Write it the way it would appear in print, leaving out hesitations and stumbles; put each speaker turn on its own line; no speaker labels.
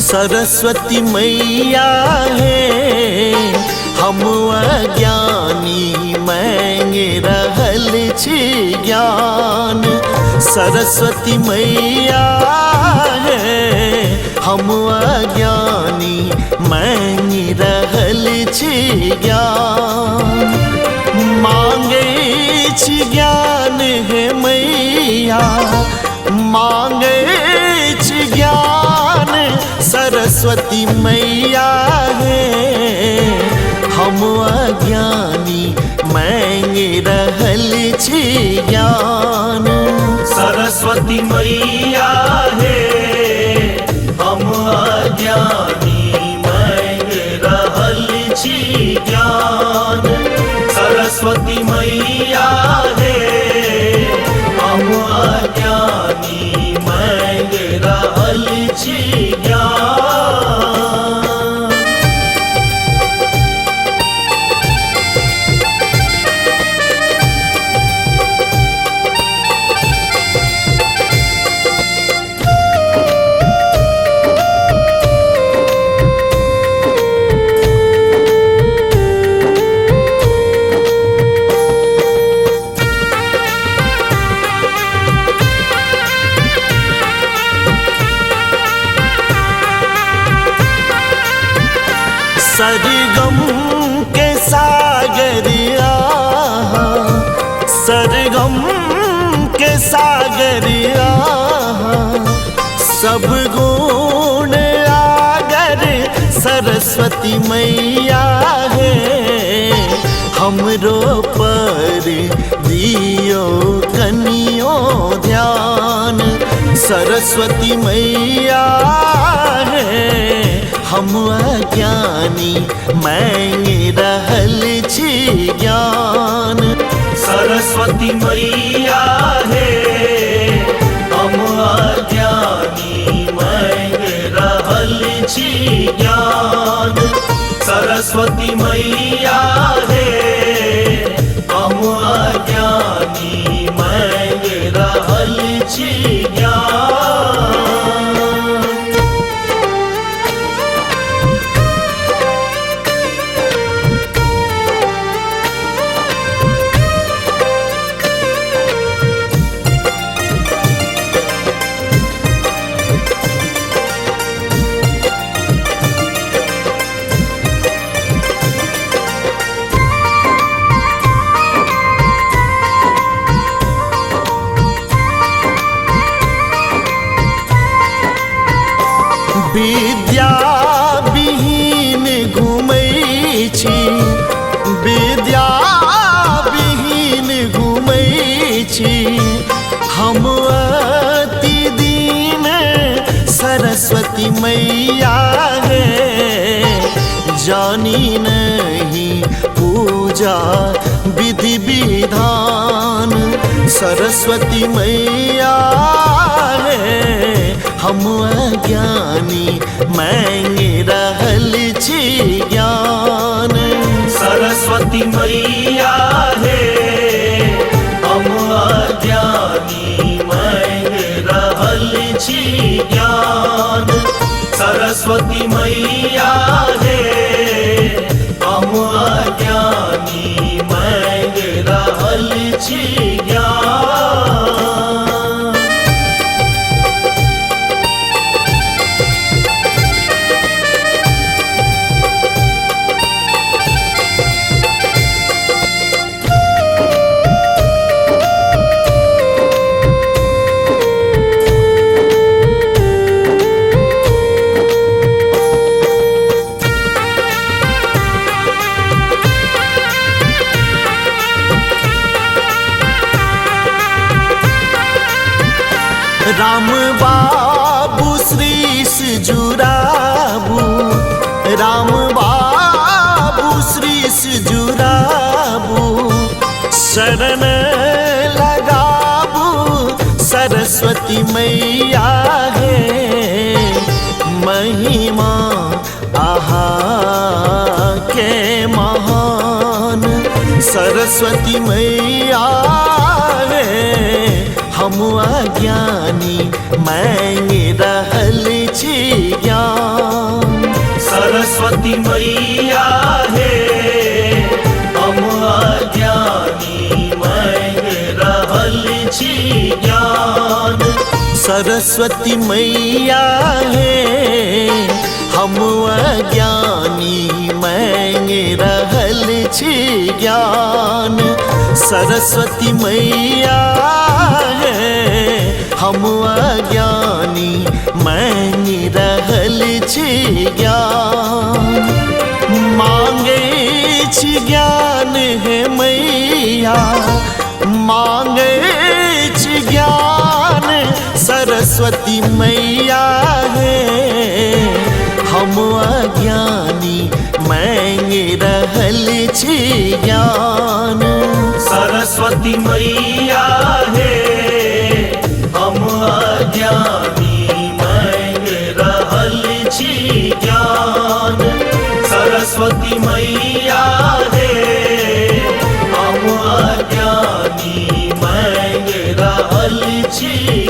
सरस्वती मैया है हम अज्ञानी मांगे रहल छी ज्ञान। सरस्वती मैया है हम अज्ञानी मांगे रहल छी ज्ञान। मांगे छी ज्ञान है मैया मांगे छी ज्ञान। सरस्वती मैया है हम अज्ञानी मांगे रहल छी ज्ञान।
सरस्वती मैया है हम अज्ञानी मांगे रहल छी ज्ञान। सरस्वती मैया है हम अज्ञानी मांगे रहल छी ज्ञान।
सरगम के सागर आहा सरगम के सागर आहा सब गुण आगर। सरस्वती मैया है हमरो पर दियो कनियो ध्यान। सरस्वती मैया है हम अज्ञानी मांगे रहल छी ज्ञान।
सरस्वती मैया है हम अज्ञानी मांगे रहल छी ज्ञान। सरस्वती मैया है हम अज्ञानी मांगे रहल छी ज्ञान।
विद्या विहीन घूमै छी विद्या विहीन घूमै छी हम अति दीन। सरस्वती मैया है जानी नहीं पूजा विधि विधान। सरस्वती मैया है हम अज्ञानी मांगे रहल छी ज्ञान।
सरस्वती मैया है हम अज्ञानी मांगे रहल छी ज्ञान। सरस्वती मैया है हम अज्ञानी मांगे रहल छी ज्ञान।
राम बाबू श्रीस जुराबू राम बाबू श्रीस जुराबू शरण लगाबू। सरस्वती मैया है महिमा आहा के महान। सरस्वती मैया है हम अज्ञानी मांगे रहल छी ज्ञान। सरस्वती मैया है हम अज्ञानी मांग रहल छी ज्ञान। सरस्वती मैया है हम अज्ञानी मांग रहल छी ज्ञान। मांगे छी ज्ञान है मैया मांगे छी ज्ञान। सरस्वती मैया है हम अज्ञानी मांग रहल छी ज्ञान।
सरस्वती मैया है हम अज्ञानी मांग रहल छी ज्ञान। सरस्वती मैया है हम अज्ञानी मांग रहल छी